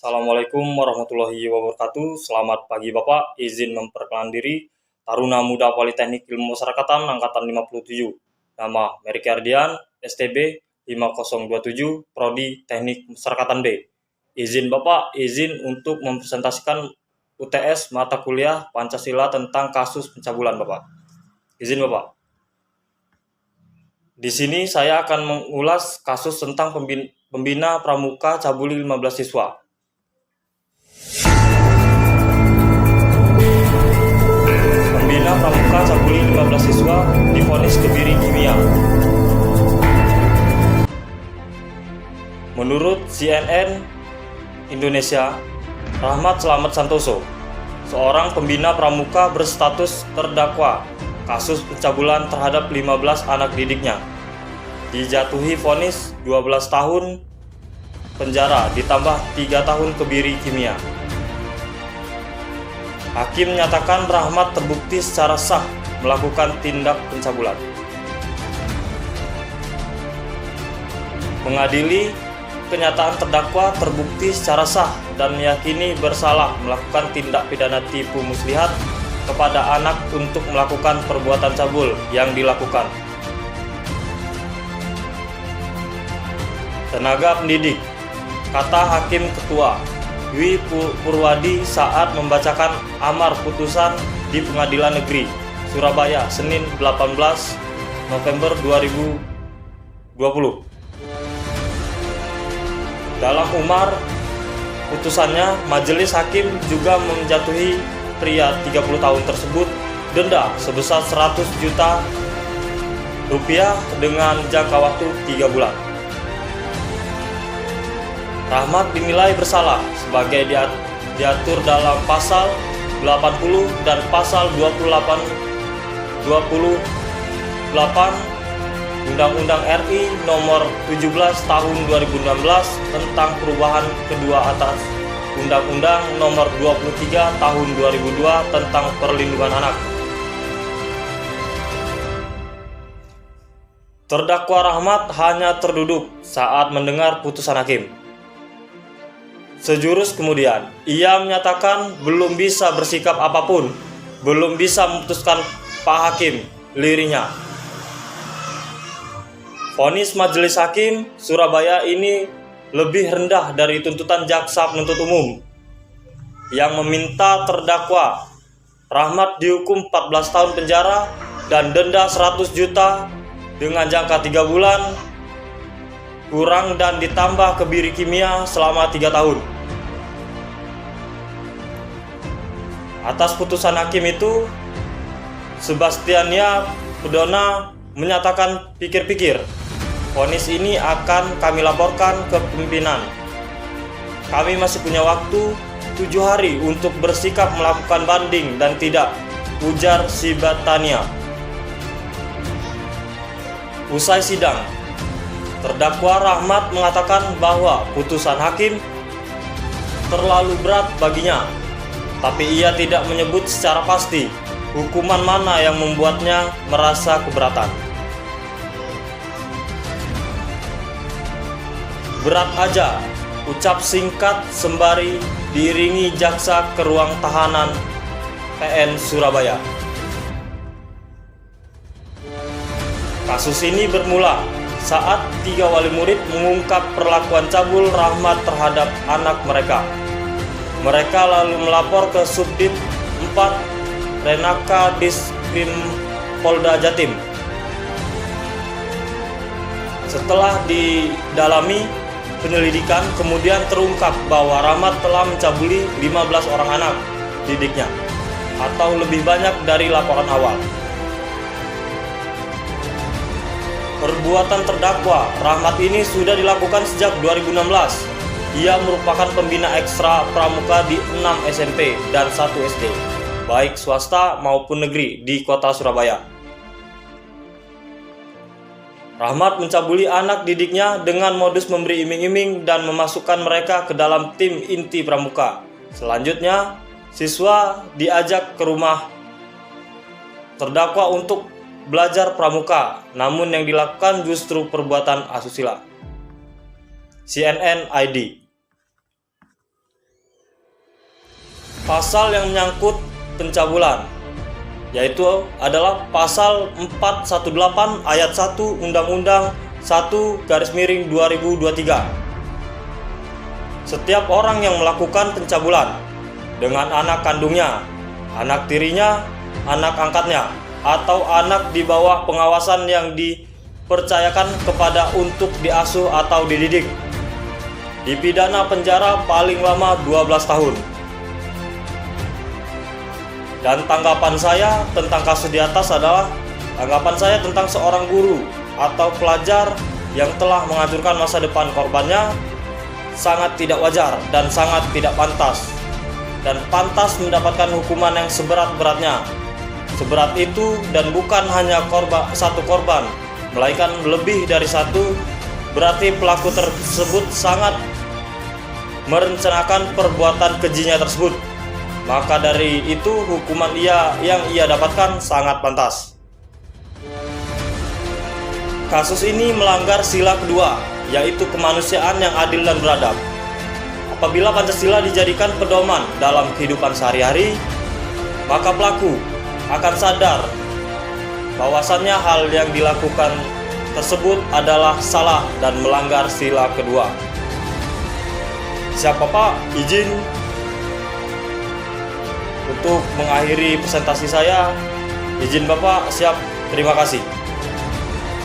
Assalamualaikum warahmatullahi wabarakatuh. Selamat pagi Bapak, izin memperkenalkan diri. Taruna Muda Politeknik Ilmu Masyarakatan Angkatan 57. Nama Meriki Ardian, STB 5027, Prodi Teknik Masyarakatan B. Izin Bapak, izin untuk mempresentasikan UTS mata kuliah Pancasila tentang kasus pencabulan Bapak. Izin Bapak. Di sini saya akan mengulas kasus tentang pembina pramuka cabuli 15 siswa. Pembina pramuka cabuli 15 siswa divonis kebiri kimia. Menurut CNN Indonesia, Rahmat Slamet Santoso, seorang pembina pramuka berstatus terdakwa kasus pencabulan terhadap 15 anak didiknya, dijatuhi vonis 12 tahun penjara ditambah 3 tahun kebiri kimia. Hakim menyatakan Rahmat terbukti secara sah melakukan tindak pencabulan. Mengadili kenyataan terdakwa terbukti secara sah dan meyakini bersalah melakukan tindak pidana tipu muslihat kepada anak untuk melakukan perbuatan cabul yang dilakukan. Tenaga pendidik, kata Hakim Ketua Dwi Purwadi saat membacakan amar putusan di Pengadilan Negeri Surabaya, Senin 18 November 2020. Dalam amar putusannya, majelis hakim juga menjatuhi pria 30 tahun tersebut denda sebesar 100 juta rupiah dengan jangka waktu 3 bulan. Rahmat dinilai bersalah sebagai diatur dalam pasal 80 dan pasal 28 Undang-Undang RI nomor 17 tahun 2016 tentang perubahan kedua atas Undang-Undang nomor 23 tahun 2002 tentang perlindungan anak. Terdakwa Rahmat hanya terduduk saat mendengar putusan hakim. Sejurus kemudian, ia menyatakan belum bisa bersikap apapun, belum bisa memutuskan Pak Hakim, lirinya. Vonis majelis hakim Surabaya ini lebih rendah dari tuntutan jaksa penuntut umum yang meminta terdakwa Rahmat dihukum 14 tahun penjara dan denda 100 juta dengan jangka 3 bulan kurang dan ditambah kebiri kimia selama 3 tahun. Atas putusan hakim itu, Sebastiania Pedona menyatakan pikir-pikir, vonis ini akan kami laporkan ke pimpinan. Kami masih punya waktu 7 hari untuk bersikap melakukan banding dan tidak, ujar Sebastiania. Usai sidang, terdakwa Rahmat mengatakan bahwa putusan hakim terlalu berat baginya, tapi ia tidak menyebut secara pasti hukuman mana yang membuatnya merasa keberatan. Berat aja, ucap singkat sembari diiringi jaksa ke ruang tahanan PN Surabaya. Kasus ini bermula saat 3 wali murid mengungkap perlakuan cabul Rahmat terhadap anak mereka. Mereka lalu melapor ke Subdit 4 Renaka Diskrim Polda Jatim. Setelah didalami penyelidikan, kemudian terungkap bahwa Rahmat telah mencabuli 15 orang anak didiknya, atau lebih banyak dari laporan awal. Perbuatan terdakwa Rahmat ini sudah dilakukan sejak 2016. Ia merupakan pembina ekstra pramuka di 6 SMP dan 1 SD, baik swasta maupun negeri di kota Surabaya. Rahmat mencabuli anak didiknya dengan modus memberi iming-iming dan memasukkan mereka ke dalam tim inti pramuka. Selanjutnya, siswa diajak ke rumah terdakwa untuk belajar pramuka, namun yang dilakukan justru perbuatan asusila. CNN ID. pasal yang menyangkut pencabulan, yaitu adalah pasal 418 ayat 1 Undang-Undang 1/2023. Setiap orang yang melakukan pencabulan dengan anak kandungnya, anak tirinya, anak angkatnya, atau anak di bawah pengawasan yang dipercayakan kepada untuk diasuh atau dididik, dipidana penjara paling lama 12 tahun. Dan tanggapan saya tentang kasus di atas adalah tanggapan saya tentang seorang guru atau pelajar yang telah menghancurkan masa depan korbannya sangat tidak wajar dan sangat tidak pantas, dan pantas mendapatkan hukuman yang seberat-beratnya. Seberat itu, dan bukan hanya satu korban, melainkan lebih dari satu, berarti pelaku tersebut sangat merencanakan perbuatan kejinya tersebut. Maka dari itu hukuman yang ia dapatkan sangat pantas. Kasus ini melanggar sila kedua, yaitu kemanusiaan yang adil dan beradab. Apabila Pancasila dijadikan pedoman dalam kehidupan sehari-hari, maka pelaku akan sadar bahwasannya hal yang dilakukan tersebut adalah salah dan melanggar sila kedua. Siap Bapak, izin untuk mengakhiri presentasi saya. Izin Bapak, siap. Terima kasih.